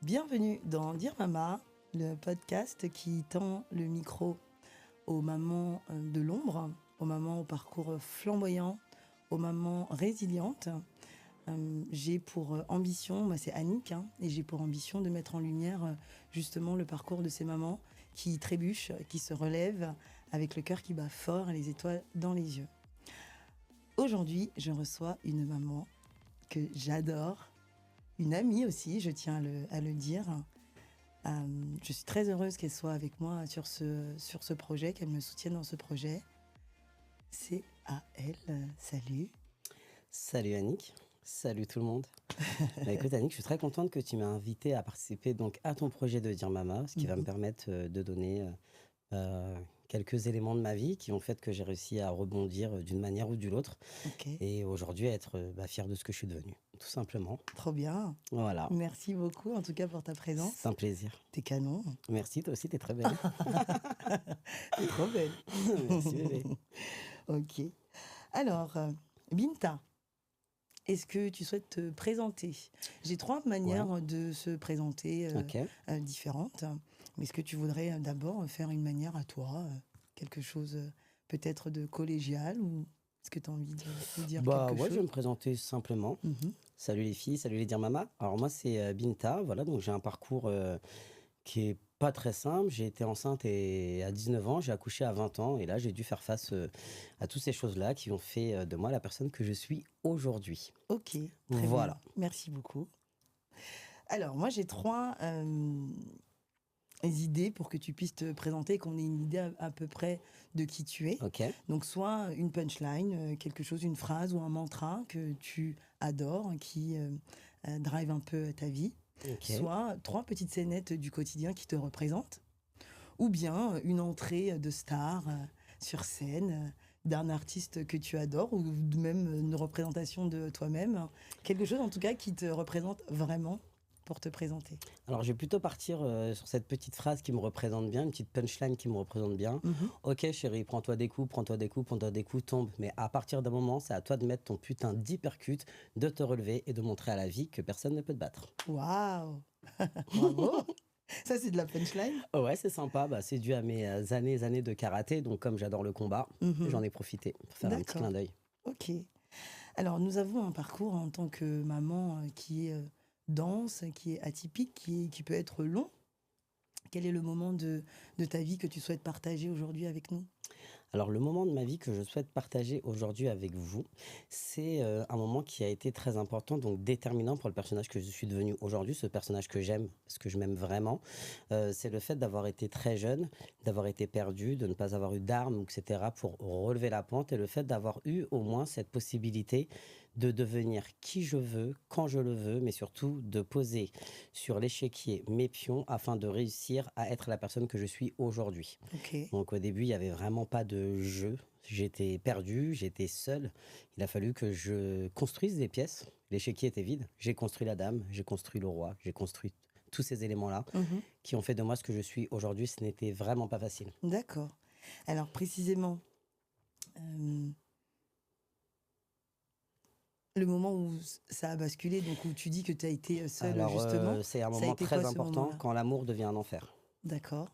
Bienvenue dans Dire Mama, le podcast qui tend le micro aux mamans de l'ombre, aux mamans au parcours flamboyant, aux mamans résilientes. J'ai pour ambition, moi c'est Annick, et j'ai pour ambition de mettre en lumière justement le parcours de ces mamans qui trébuchent, qui se relèvent avec le cœur qui bat fort et les étoiles dans les yeux. Aujourd'hui, je reçois une maman que j'adore, une amie aussi, je tiens à le dire. Je suis très heureuse qu'elle soit avec moi sur ce projet, qu'elle me soutienne dans ce projet. C'est à elle. Salut. Salut Annick, salut tout le monde. Écoute Annick, je suis très contente que tu m'aies invitée à participer donc à ton projet de Dire Mama, ce qui va me permettre de donner quelques éléments de ma vie qui ont fait que j'ai réussi à rebondir d'une manière ou d'une autre. Okay. Et aujourd'hui à être fier de ce que je suis devenue, tout simplement. Trop bien. Voilà. Merci beaucoup en tout cas pour ta présence. C'est un plaisir. T'es canon. Merci, toi aussi t'es très belle. T'es trop belle. Merci bébé. Ok. Alors, Binta, est-ce que tu souhaites te présenter ? J'ai 3 manières de se présenter différentes. Mais est-ce que tu voudrais d'abord faire une manière à toi, quelque chose peut-être de collégial, ou est-ce que tu as envie de dire quelque chose ? Je vais me présenter simplement. Salut les filles, salut les Dire Mama. Alors moi c'est Binta, voilà, donc j'ai un parcours qui est pas très simple. J'ai été enceinte à 19 ans, j'ai accouché à 20 ans et là j'ai dû faire face à toutes ces choses-là qui ont fait de moi la personne que je suis aujourd'hui. Ok, très voilà. Bien. Merci beaucoup. Alors moi j'ai 3 idées pour que tu puisses te présenter, qu'on ait une idée à peu près de qui tu es. Okay. Donc soit une punchline, quelque chose, une phrase ou un mantra que tu adores, qui drive un peu ta vie. Okay. Soit 3 petites scénettes du quotidien qui te représentent, ou bien une entrée de star sur scène d'un artiste que tu adores, ou même une représentation de toi-même. Quelque chose en tout cas qui te représente vraiment pour te présenter. Alors je vais plutôt partir sur cette petite phrase qui me représente bien, une petite punchline qui me représente bien. Ok chérie, prends-toi des coups, tombe. Mais à partir d'un moment, c'est à toi de mettre ton putain d'hypercute, de te relever et de montrer à la vie que personne ne peut te battre. Waouh. Bravo. Ça, c'est de la punchline. Ouais, c'est sympa. C'est dû à mes années de karaté. Donc, comme j'adore le combat, j'en ai profité pour faire un petit clin d'œil. Ok. Alors, nous avons un parcours en tant que maman qui est dense, qui est atypique, qui peut être long. Quel est le moment de ta vie que tu souhaites partager aujourd'hui avec nous ? Alors, le moment de ma vie que je souhaite partager aujourd'hui avec vous, c'est un moment qui a été très important, donc déterminant pour le personnage que je suis devenu aujourd'hui, ce personnage que j'aime, parce que je m'aime vraiment. C'est le fait d'avoir été très jeune, d'avoir été perdu, de ne pas avoir eu d'armes, etc., pour relever la pente, et le fait d'avoir eu au moins cette possibilité de devenir qui je veux, quand je le veux, mais surtout de poser sur l'échiquier mes pions afin de réussir à être la personne que je suis aujourd'hui. Okay. Donc au début, il n'y avait vraiment pas de jeu. J'étais perdu, j'étais seul. Il a fallu que je construise des pièces. L'échiquier était vide. J'ai construit la dame, j'ai construit le roi, j'ai construit tous ces éléments-là qui ont fait de moi ce que je suis aujourd'hui. Ce n'était vraiment pas facile. D'accord. Alors précisément, le moment où ça a basculé, donc où tu dis que tu as été seule, justement. C'est un moment très important quand l'amour devient un enfer. D'accord.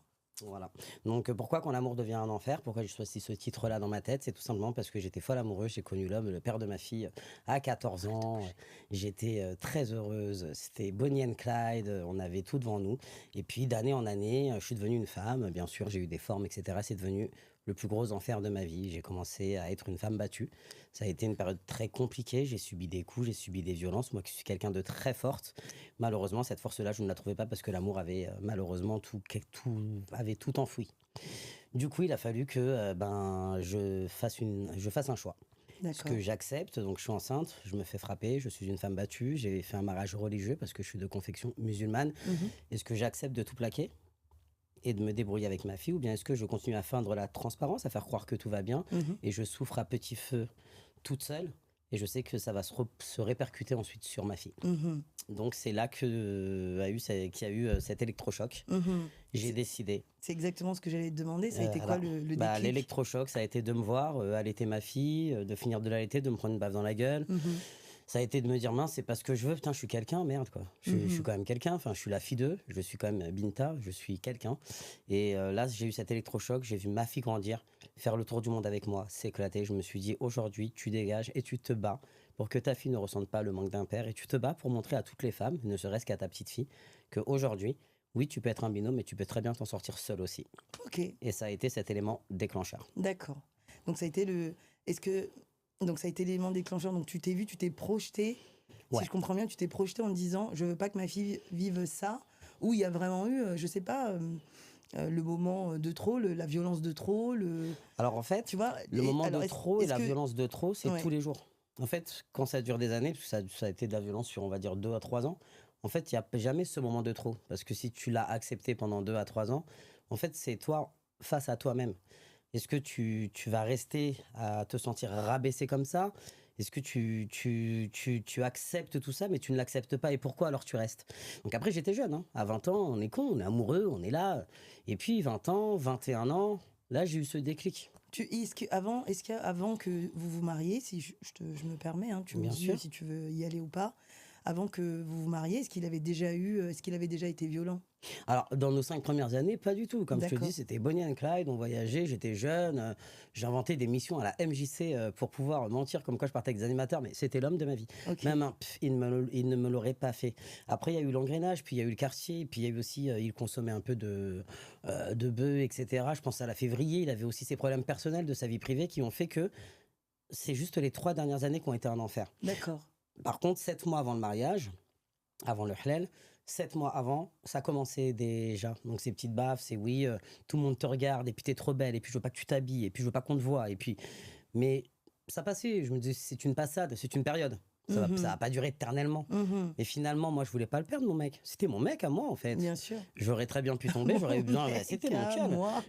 Voilà. Donc pourquoi quand l'amour devient un enfer, pourquoi j'ai choisi ce titre-là dans ma tête, c'est tout simplement parce que j'étais folle amoureuse, j'ai connu l'homme, le père de ma fille à 14 ans, j'étais très heureuse, c'était Bonnie and Clyde, on avait tout devant nous, et puis d'année en année, je suis devenue une femme, bien sûr j'ai eu des formes, etc., c'est devenu le plus gros enfer de ma vie. J'ai commencé à être une femme battue. Ça a été une période très compliquée. J'ai subi des coups, j'ai subi des violences. Moi qui suis quelqu'un de très forte, malheureusement, cette force-là, je ne la trouvais pas parce que l'amour avait malheureusement tout enfoui. Du coup, il a fallu que je fasse un choix. Ce que j'accepte, donc je suis enceinte, je me fais frapper, je suis une femme battue, j'ai fait un mariage religieux parce que je suis de confession musulmane. Est-ce que j'accepte de tout plaquer et de me débrouiller avec ma fille, ou bien est-ce que je continue à feindre la transparence, à faire croire que tout va bien, et je souffre à petit feu toute seule, et je sais que ça va se répercuter ensuite sur ma fille. Donc c'est là qu'il y a eu cet électrochoc. J'ai décidé. C'est exactement ce que j'allais te demander, ça a été quoi le déclic ? L'électrochoc, ça a été de me voir allaiter ma fille, de finir de l'allaiter, de me prendre une baffe dans la gueule, ça a été de me dire, mince, c'est parce que je veux, putain, je suis quelqu'un, merde, quoi. Je suis quand même quelqu'un, enfin, je suis la fille d'eux, je suis quand même Binta, je suis quelqu'un. Et là, j'ai eu cet électrochoc, j'ai vu ma fille grandir, faire le tour du monde avec moi, s'éclater. Je me suis dit, aujourd'hui, tu dégages et tu te bats pour que ta fille ne ressente pas le manque d'un père. Et tu te bats pour montrer à toutes les femmes, ne serait-ce qu'à ta petite fille, qu'aujourd'hui, oui, tu peux être un binôme, mais tu peux très bien t'en sortir seul aussi. Ok, Et ça a été cet élément déclencheur. d'accord. Donc ça a été le. Est-ce que. Donc ça a été l'élément déclencheur. Donc tu t'es vu, tu t'es projeté. Ouais. Si je comprends bien, tu t'es projeté en te disant je veux pas que ma fille vive ça. Ou il y a vraiment eu, je sais pas, le moment de trop, la violence de trop, Alors en fait, tu vois. le moment alors, de trop et la que- violence de trop, c'est Ouais. tous les jours. En fait, quand ça dure des années, parce que ça a été de la violence sur, on va dire, 2 à 3 ans, en fait, il n'y a jamais ce moment de trop. Parce que si tu l'as accepté pendant 2 à 3 ans, en fait, c'est toi face à toi-même. Est-ce que tu vas rester à te sentir rabaissé comme ça? Est-ce que tu acceptes tout ça, mais tu ne l'acceptes pas? Et pourquoi alors tu restes? Donc après, j'étais jeune, hein. À 20 ans, on est con, on est amoureux, on est là. Et puis 20 ans, 21 ans, là, j'ai eu ce déclic. Est-ce qu'avant que vous vous mariez, si je me permets, hein, tu me Bien dis sûr. si tu veux y aller ou pas, avant que vous vous mariez, est-ce qu'il avait déjà été violent? Alors, dans nos 5 premières années, pas du tout. Comme je te le D'accord. dis, c'était Bonnie and Clyde, on voyageait, j'étais jeune, j'inventais des missions à la MJC pour pouvoir mentir comme quoi je partais avec des animateurs, mais c'était l'homme de ma vie. Ok. Même il ne me l'aurait pas fait. Après, il y a eu l'engrenage, puis il y a eu le quartier, puis il y a eu aussi, il consommait un peu de bœufs, etc. Je pense à la février, il avait aussi ses problèmes personnels de sa vie privée qui ont fait que c'est juste les 3 dernières années qui ont été un enfer. D'accord. Par contre, 7 mois avant le mariage, avant le halal, 7 mois avant, ça commençait déjà. Donc ces petites baffes, c'est oui, tout le monde te regarde, et puis t'es trop belle, et puis je veux pas que tu t'habilles, et puis je veux pas qu'on te voie, et puis... Mais ça passait, je me disais, c'est une passade, c'est une période. Ça va pas durer éternellement. Mhm. Et finalement, moi, je voulais pas le perdre, mon mec. C'était mon mec à moi, en fait. Bien sûr. J'aurais très bien pu tomber, j'aurais eu besoin... Mec, C'était mon à cœur. moi.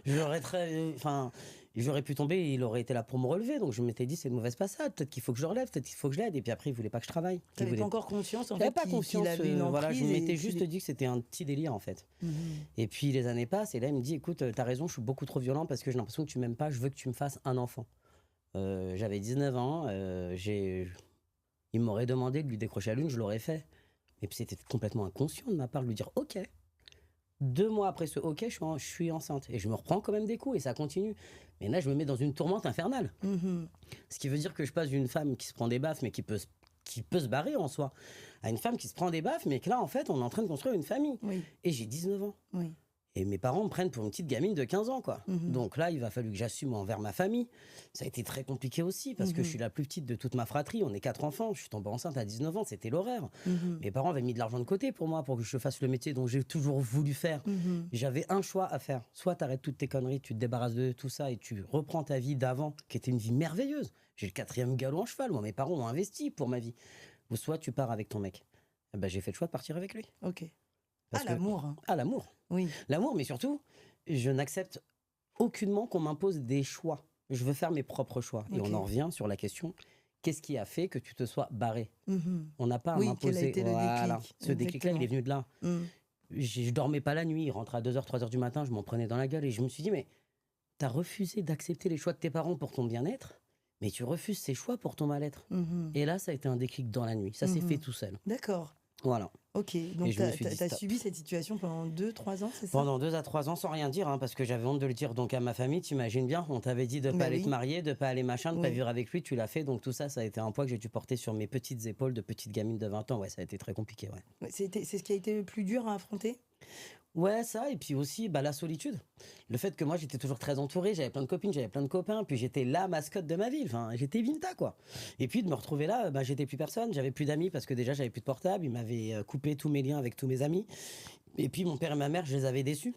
J'aurais pu tomber et il aurait été là pour me relever. Donc je m'étais dit, c'est une mauvaise passade. Peut-être qu'il faut que je relève, peut-être qu'il faut que je l'aide. Et puis après, il voulait pas que je travaille. Il T'avais voulait pas encore conscience en j'avais fait pas qu'il confiance, avait une voilà, je emprise et m'étais tu juste l'es- dit que c'était un petit délire en fait. Mhm. Et puis les années passent et là il me dit écoute, t'as raison, je suis beaucoup trop violent parce que j'ai l'impression que tu m'aimes pas, je veux que tu me fasses un enfant. J'avais 19 ans, il m'aurait demandé de lui décrocher la lune, je l'aurais fait. Et puis c'était complètement inconscient de ma part de lui dire ok. 2 mois après ce ok, je suis enceinte. Et je me reprends quand même des coups et ça continue. Mais là je me mets dans une tourmente infernale. Mhm. Ce qui veut dire que je passe d'une femme qui se prend des baffes, mais qui peut se barrer en soi, à une femme qui se prend des baffes, mais que là, en fait, on est en train de construire une famille. Oui. Et j'ai 19 ans. Oui. Et mes parents me prennent pour une petite gamine de 15 ans, quoi. Mhm. Donc là, il va falloir que j'assume envers ma famille. Ça a été très compliqué aussi, parce que je suis la plus petite de toute ma fratrie. On est 4 enfants. Je suis tombée enceinte à 19 ans. C'était l'horreur. Mhm. Mes parents avaient mis de l'argent de côté pour moi, pour que je fasse le métier dont j'ai toujours voulu faire. Mhm. J'avais un choix à faire. Soit tu arrêtes toutes tes conneries, tu te débarrasses de tout ça et tu reprends ta vie d'avant, qui était une vie merveilleuse. J'ai le 4e galop en cheval. Moi, mes parents ont investi pour ma vie. Ou soit tu pars avec ton mec. Eh ben, j'ai fait le choix de partir avec lui. Ok. Parce Ah, que- l'amour. Hein. Ah, l'amour. Oui. L'amour, mais surtout, je n'accepte aucunement qu'on m'impose des choix. Je veux faire mes propres choix. Et Ok. on en revient sur la question, qu'est-ce qui a fait que tu te sois barré? Mhm. On n'a pas à Oui, quel a m'imposer. été le Voilà. déclic, Ce déclic-là, il est venu de là. Mhm. Je dormais pas la nuit. Il rentrait à 2h, 3h du matin, je m'en prenais dans la gueule. Et je me suis dit, mais t'as refusé d'accepter les choix de tes parents pour ton bien-être, mais tu refuses ces choix pour ton mal-être. Mhm. Et là, ça a été un déclic dans la nuit. Ça s'est Mhm. fait tout seul. D'accord. Voilà. Ok. Donc, je me suis dit, t'as stop. subi cette situation pendant 2-3 ans, c'est ça? Pendant 2 à 3 ans, sans rien dire, hein, parce que j'avais honte de le dire donc à ma famille. T'imagines bien, on t'avait dit de pas Bah aller oui. te marier, de pas aller machin, de pas Oui. vivre avec lui. Tu l'as fait, donc tout ça, ça a été un poids que j'ai dû porter sur mes petites épaules de petite gamine de 20 ans. Ouais, ça a été très compliqué, ouais. Ouais, c'est ce qui a été le plus dur à affronter? Ouais, ça, et puis aussi la solitude. Le fait que moi, j'étais toujours très entouré, j'avais plein de copines, j'avais plein de copains, puis j'étais la mascotte de ma ville, enfin, j'étais Vinta, quoi. Et puis de me retrouver là, j'étais plus personne, j'avais plus d'amis parce que déjà, j'avais plus de portable, ils m'avaient coupé tous mes liens avec tous mes amis. Et puis mon père et ma mère, je les avais déçus.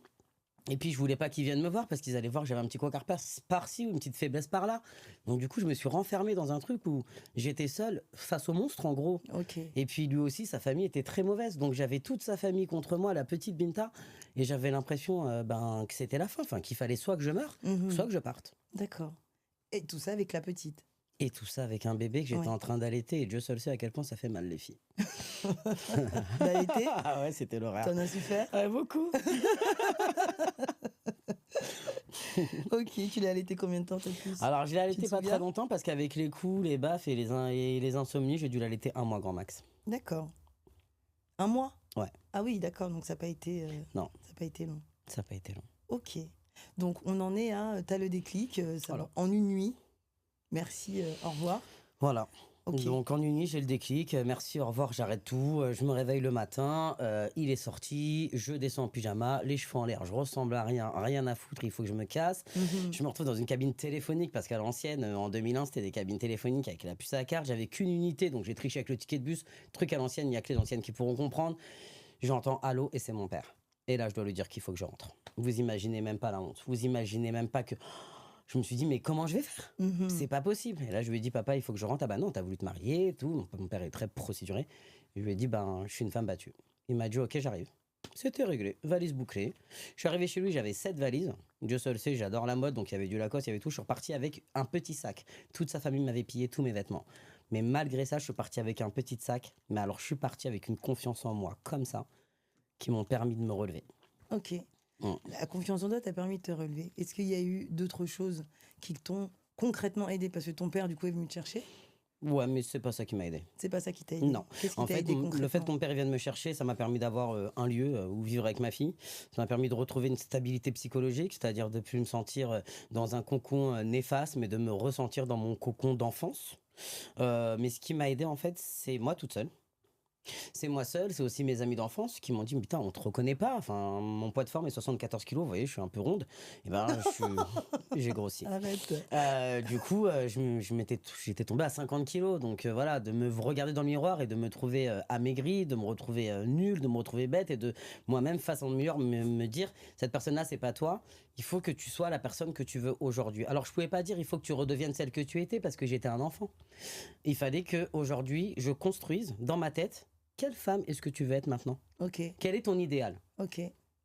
Et puis je voulais pas qu'ils viennent me voir parce qu'ils allaient voir que j'avais un petit cocard par-ci ou une petite faiblesse par-là. Donc du coup, je me suis renfermé dans un truc où j'étais seul face au monstre, en gros. Ok. Et puis lui aussi, sa famille était très mauvaise. Donc j'avais toute sa famille contre moi, la petite Binta. Et j'avais l'impression que c'était la fin, enfin, qu'il fallait soit que je meure, Mhm. soit que je parte. D'accord. Et tout ça avec la petite. Et tout ça avec un bébé que j'étais Ouais. en train d'allaiter. Et Dieu seul sait à quel point ça fait mal, les filles. D'allaiter, Ah ouais, c'était l'horreur. t'en as souffert? Beaucoup. Ok, tu l'as allaité combien de temps, toi, plus? Alors, je l'ai Tu te allaité pas très souviens? longtemps parce qu'avec les coups, les baffes et les insomnies, j'ai dû l'allaiter 1 mois grand max. D'accord. Un mois? Ouais, Ah oui, d'accord, donc non, ça n'a pas été long. ça n'a pas été long. Ok. Donc on en est à, t'as le déclic, Voilà. en une nuit. Merci, au revoir. Voilà. Ok. Donc en une nuit, j'ai le déclic. Merci, au revoir, j'arrête tout. Je me réveille le matin. Il est sorti. Je descends en pyjama, les cheveux en l'air. Je ressemble à rien, rien à foutre. Il faut que je me casse. Mhm. Je me retrouve dans une cabine téléphonique parce qu'à l'ancienne, en 2001, c'était des cabines téléphoniques avec la puce à la carte. J'avais qu'une unité, donc j'ai triché avec le ticket de bus. Truc à l'ancienne, il n'y a que les anciennes qui pourront comprendre. J'entends allô et c'est mon père. Et là, je dois lui dire qu'il faut que je rentre. Vous imaginez même pas la honte. Vous imaginez même pas que. Je me suis dit, mais comment je vais faire? Mhm. C'est pas possible. Et là, je lui ai dit, papa, il faut que je rentre. Ah bah non, t'as voulu te marier et tout. Mon père est très procéduré. Je lui ai dit, ben, je suis une femme battue. Il m'a dit, ok, j'arrive. C'était réglé, valise bouclée. Je suis arrivé chez lui, j'avais 7 valises. Dieu seul sait, j'adore la mode, donc il y avait du Lacoste, il y avait tout. Je suis reparti avec un petit sac. Toute sa famille m'avait pillé tous mes vêtements. Mais malgré ça, je suis parti avec un petit sac. Mais alors, je suis parti avec une confiance en moi, comme ça, qui m'ont permis de me relever. Ok. Mm. La confiance en toi t'a permis de te relever. Est-ce qu'il y a eu d'autres choses qui t'ont concrètement aidé? Parce que ton père, du coup, est venu te chercher. Ouais, mais c'est pas ça qui m'a aidé. C'est pas ça qui t'a aidé. Non. Qu'est-ce qui En t'a fait, aidé le fait que concrètement? mon père vienne me chercher, ça m'a permis d'avoir un lieu où vivre avec ma fille. Ça m'a permis de retrouver une stabilité psychologique, c'est-à-dire de plus me sentir dans un cocon néfaste, mais de me ressentir dans mon cocon d'enfance. Mais ce qui m'a aidé, en fait, c'est moi toute seule. C'est moi seul, c'est aussi mes amis d'enfance qui m'ont dit, putain, on te reconnaît pas. Enfin, mon poids de forme est 74 kilos, vous voyez, je suis un peu ronde. Et ben, j'ai grossi. Arrête. Du coup, j'étais tombé à 50 kilos. Donc voilà, de me regarder dans le miroir et de me trouver amaigri, de me retrouver nul, de me retrouver bête et de moi-même face en miroir me dire, cette personne-là, c'est pas toi. Il faut que tu sois la personne que tu veux aujourd'hui. Alors, je pouvais pas dire, il faut que tu redeviennes celle que tu étais parce que j'étais un enfant. Il fallait que aujourd'hui, je construise dans ma tête, quelle femme est-ce que tu veux être maintenant? Ok. Quel est ton idéal? Ok.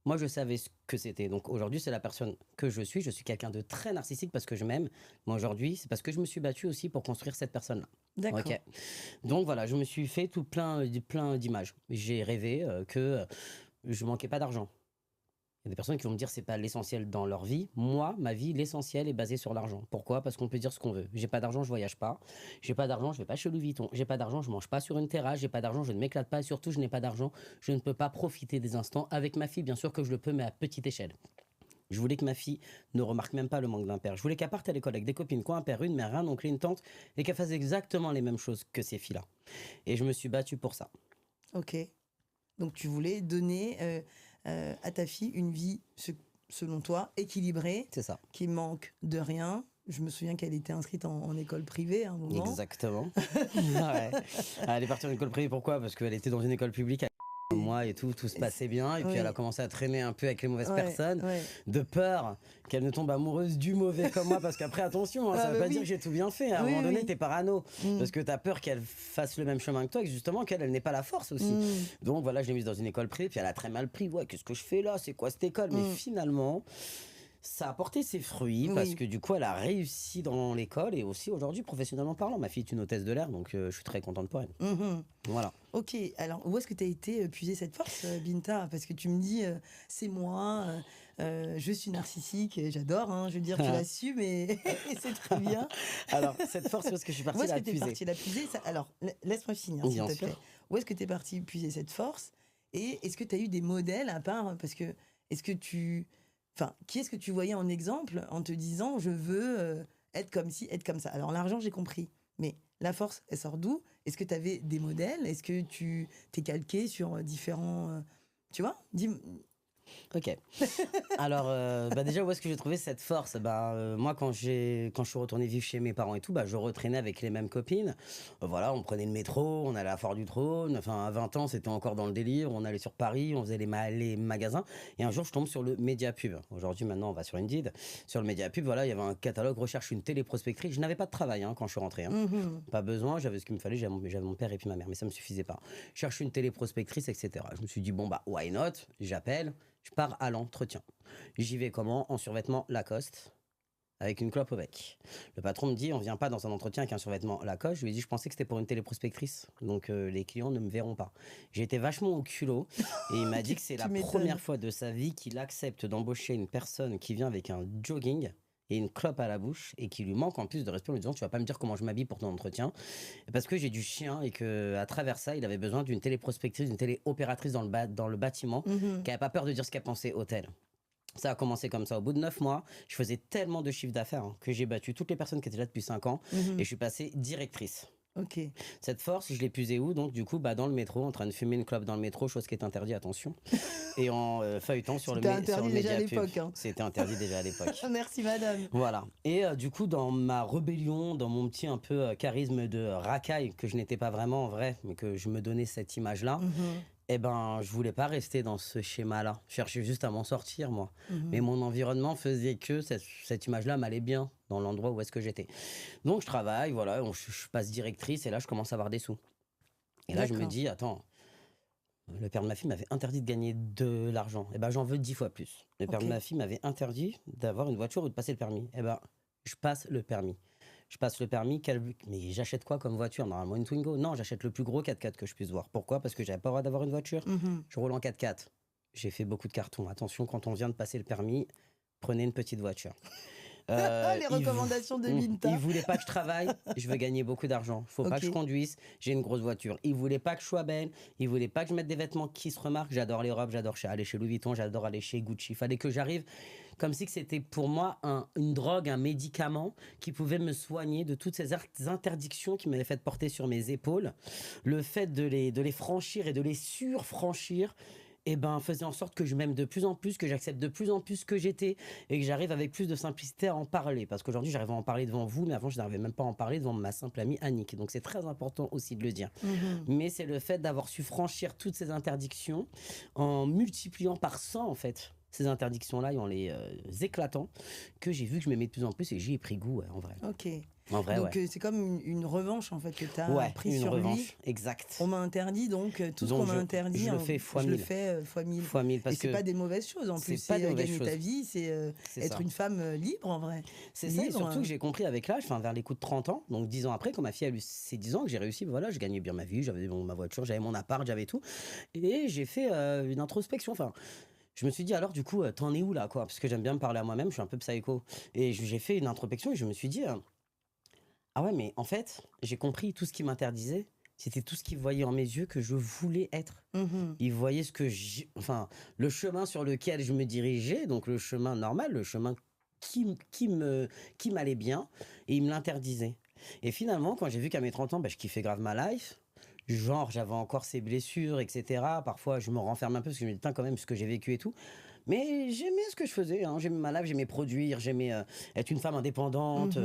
Moi, je savais ce que c'était. Donc aujourd'hui, c'est la personne que je suis. Je suis quelqu'un de très narcissique parce que je m'aime. Mais aujourd'hui, c'est parce que je me suis battu aussi pour construire cette personne-là. D'accord. Ok. Donc voilà, je me suis fait tout plein d'images. J'ai rêvé que je manquais pas d'argent. Il y a des personnes qui vont me dire c'est pas l'essentiel dans leur vie. Moi, ma vie, l'essentiel est basé sur l'argent. Pourquoi? Parce qu'on peut dire ce qu'on veut. J'ai pas d'argent, je voyage pas. J'ai pas d'argent, je vais pas chez Louis Vuitton. J'ai pas d'argent, je mange pas sur une terrasse. J'ai pas d'argent, je ne m'éclate pas. Et surtout, je n'ai pas d'argent, je ne peux pas profiter des instants avec ma fille. Bien sûr que je le peux, mais à petite échelle. Je voulais que ma fille ne remarque même pas le manque d'un père. Je voulais qu'elle parte à l'école avec des copines, quoi, un père, une mère, un oncle, une tante, et qu'elle fasse exactement les mêmes choses que ces filles-là. Et je me suis battu pour ça. Ok. Donc tu voulais donner à ta fille une vie, selon toi, équilibrée, C'est ça. qui manque de rien. Je me souviens qu'elle était inscrite en école privée à un moment. Exactement. Ouais. Elle est partie en école privée, pourquoi? Parce qu'elle était dans une école publique avec moi et tout se passait bien. Et puis Oui. elle a commencé à traîner un peu avec les mauvaises Ouais, personnes, ouais. de peur qu'elle ne tombe amoureuse du mauvais comme moi. Parce qu'après, attention, hein, ça veut bah pas oui. dire que j'ai tout bien fait. À un Oui, moment donné, oui. t'es parano. Mm. Parce que t'as peur qu'elle fasse le même chemin que toi, et que justement qu'elle n'ait pas la force aussi. Mm. Donc voilà, je l'ai mise dans une école privée, puis elle a très mal pris. Ouais, qu'est-ce que je fais là? C'est quoi cette école? Mais finalement, ça a porté ses fruits parce Oui. que du coup, elle a réussi dans l'école et aussi aujourd'hui, professionnellement parlant. Ma fille est une hôtesse de l'air, donc je suis très contente pour elle. Mhm. Voilà. Ok, alors où est-ce que tu as été puiser cette force, Binta? Parce que tu me dis, c'est moi, je suis narcissique, et j'adore, hein, je veux dire, tu l'assumes et c'est très bien. Alors, cette force, où est-ce que je suis Où partie est-ce la que tu es puiser? parti la puiser? Alors, laisse-moi finir, s'il Bien te sûr. plaît. Où est-ce que tu es parti puiser cette force? Et est-ce que tu as eu des modèles à part? Parce que, est-ce que tu. Enfin, qui est-ce que tu voyais en exemple en te disant, je veux être comme ci, être comme ça? Alors, l'argent, j'ai compris. Mais la force, elle sort d'où? Est-ce que tu avais des modèles? Est-ce que tu t'es calqué sur différents. Tu vois? Ok. Alors, déjà, où est-ce que j'ai trouvé cette force? Moi, quand je suis retourné vivre chez mes parents et tout, je retraînais avec les mêmes copines. Voilà, on prenait le métro, on allait à Fort du Trône. Enfin, à 20 ans, c'était encore dans le délire. On allait sur Paris, on faisait les magasins. Et un jour, je tombe sur le Mediapub. Aujourd'hui, maintenant, on va sur Indeed. Sur le Mediapub, voilà, il y avait un catalogue, recherche une téléprospectrice. Je n'avais pas de travail quand je suis rentré. Mhm. Pas besoin, j'avais ce qu'il me fallait, j'avais mon père et puis ma mère, mais ça me suffisait pas. Je cherche une téléprospectrice, etc. Je me suis dit, bon, why not? J'appelle, je pars à l'entretien. J'y vais comment? En survêtement Lacoste, avec une clope au bec. Le patron me dit, on vient pas dans un entretien avec un survêtement Lacoste. Je lui ai dit, je pensais que c'était pour une téléprospectrice, donc les clients ne me verront pas. J'ai été vachement au culot et il m'a dit que c'est la première fois de sa vie qu'il accepte d'embaucher une personne qui vient avec un jogging et une clope à la bouche et qui lui manque en plus de respect en lui disant, tu vas pas me dire comment je m'habille pour ton entretien, parce que j'ai du chien et que à travers ça, il avait besoin d'une téléprospectrice, d'une téléopératrice dans le bâtiment, qui avait pas peur de dire ce qu'elle pensait hôtel. Ça a commencé comme ça. Au bout de 9 mois, je faisais tellement de chiffre d'affaires que j'ai battu toutes les personnes qui étaient là depuis 5 ans et je suis passée directrice. Ok. Cette force, je l'ai puisée où? Donc, du coup, dans le métro, en train de fumer une clope dans le métro, chose qui est interdite, attention. Et en feuilletant sur le Mediapub. C'était interdit déjà à l'époque. Merci, madame. Voilà. Et du coup, dans ma rébellion, dans mon petit un peu charisme de racaille, que je n'étais pas vraiment en vrai, mais que je me donnais cette image-là, eh ben, je voulais pas rester dans ce schéma-là. Je cherchais juste à m'en sortir, moi. Mais mon environnement faisait que cette image-là m'allait bien dans l'endroit où est-ce que j'étais. Donc, je travaille, voilà, je passe directrice et là, je commence à avoir des sous. Et là, je me dis, attends, le père de ma fille m'avait interdit de gagner de l'argent. Eh ben, j'en veux 10 fois plus. Le père de ma fille m'avait interdit d'avoir une voiture ou de passer le permis. Eh ben, je passe le permis. Je passe le permis, mais j'achète quoi comme voiture? Normalement une Twingo. Non, j'achète le plus gros 4x4 que je puisse voir. Pourquoi? Parce que j'avais pas le droit d'avoir une voiture. Je roule en 4x4. J'ai fait beaucoup de cartons. Attention, quand on vient de passer le permis, prenez une petite voiture. Les recommandations de Binta. Il voulait pas que je travaille, je veux gagner beaucoup d'argent. Faut pas que je conduise, j'ai une grosse voiture. Il voulait pas que je sois belle, il voulait pas que je mette des vêtements qui se remarquent. J'adore les robes, j'adore aller chez Louis Vuitton, j'adore aller chez Gucci. Il fallait que j'arrive comme si c'était pour moi une drogue, un médicament qui pouvait me soigner de toutes ces interdictions qui m'avaient fait porter sur mes épaules. Le fait de les franchir et de les surfranchir, et ben, faisait en sorte que je m'aime de plus en plus, que j'accepte de plus en plus ce que j'étais et que j'arrive avec plus de simplicité à en parler. Parce qu'aujourd'hui, j'arrive à en parler devant vous, mais avant, je n'arrivais même pas à en parler devant ma simple amie Annick. Donc, c'est très important aussi de le dire. Mais c'est le fait d'avoir su franchir toutes ces interdictions en multipliant par 100, en fait, ces interdictions-là et en les éclatant, que j'ai vu que je m'aimais de plus en plus et j'y ai pris goût, en vrai. Ok. En vrai, donc c'est comme une revanche en fait que tu as pris une sur revanche, lui. Exact. On m'a interdit donc tout ce qu'on m'a interdit. Je le fais fois 1000. Je le fais fois 1000. Fois 1000 parce et c'est pas des mauvaises choses en plus. C'est gagner ta vie, c'est être une femme libre en vrai. C'est ça, et surtout que j'ai compris avec l'âge, vers les coups de 30 ans, donc 10 ans après, quand ma fille a eu ses 10 ans, que j'ai réussi, voilà, je gagnais bien ma vie, j'avais ma voiture, j'avais mon appart, j'avais tout. Et j'ai fait une introspection. Je me suis dit, alors du coup, t'en es où là, quoi? Parce que j'aime bien me parler à moi-même, je suis un peu psycho. Et j'ai fait une introspection et je me suis dit, ah ouais, mais en fait, j'ai compris tout ce qui m'interdisait. C'était tout ce qu'il voyait en mes yeux que je voulais être. Il voyait le chemin sur lequel je me dirigeais, donc le chemin normal, le chemin qui m'allait bien, et il me l'interdisait. Et finalement, quand j'ai vu qu'à mes 30 ans, je kiffais grave ma life, genre j'avais encore ces blessures, etc. Parfois, je me renferme un peu parce que je me dis, quand même, ce que j'ai vécu et tout. Mais j'aimais ce que je faisais, j'aimais ma life, j'aimais produire, j'aimais être une femme indépendante.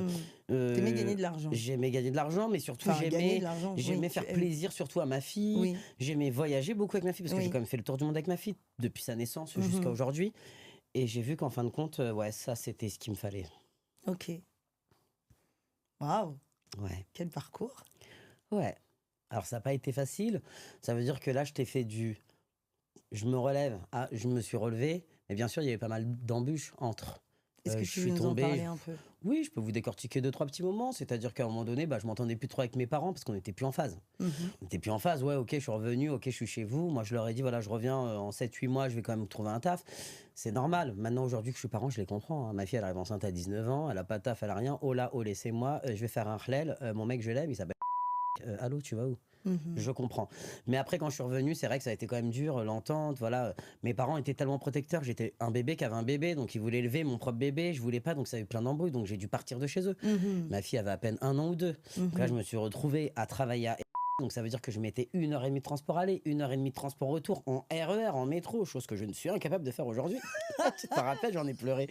T'aimais gagner de l'argent. J'aimais gagner de l'argent, mais surtout j'aimais faire plaisir surtout à ma fille. Oui. J'aimais voyager beaucoup avec ma fille, parce que j'ai quand même fait le tour du monde avec ma fille, depuis sa naissance jusqu'à aujourd'hui. Et j'ai vu qu'en fin de compte, ça c'était ce qu'il me fallait. Ok. Waouh. Ouais. Quel parcours. Ouais. Alors ça n'a pas été facile, ça veut dire que là je t'ai fait je me relève, je me suis relevé, mais bien sûr, il y avait pas mal d'embûches entre. Est-ce que tu veux nous en parler un peu? Oui, je peux vous décortiquer 2-3 petits moments. C'est-à-dire qu'à un moment donné, je m'entendais plus trop avec mes parents parce qu'on n'était plus en phase. On n'était plus en phase. Ouais, ok, je suis revenu, ok, je suis chez vous. Moi, je leur ai dit, voilà, je reviens en 7-8 mois, je vais quand même trouver un taf. C'est normal. Maintenant, aujourd'hui que je suis parent, je les comprends. Ma fille, elle arrive enceinte à 19 ans, elle a pas de taf, elle a rien. Oh là, oh, laissez-moi, je vais faire un chlel. Mon mec, je l'aime, il s'appelle. Allô, tu vas où? Je comprends. Mais après, quand je suis revenu, c'est vrai que ça a été quand même dur, l'entente, voilà. Mes parents étaient tellement protecteurs, j'étais un bébé qui avait un bébé, donc ils voulaient élever mon propre bébé, je voulais pas, donc ça a eu plein d'embrouilles, donc j'ai dû partir de chez eux. Ma fille avait à peine 1 an ou 2. Donc là, je me suis retrouvé à travailler à... Donc ça veut dire que je mettais 1h30 de transport aller, 1h30 de transport retour, en RER, en métro, chose que je ne suis incapable de faire aujourd'hui. Tu te rappelles, j'en ai pleuré.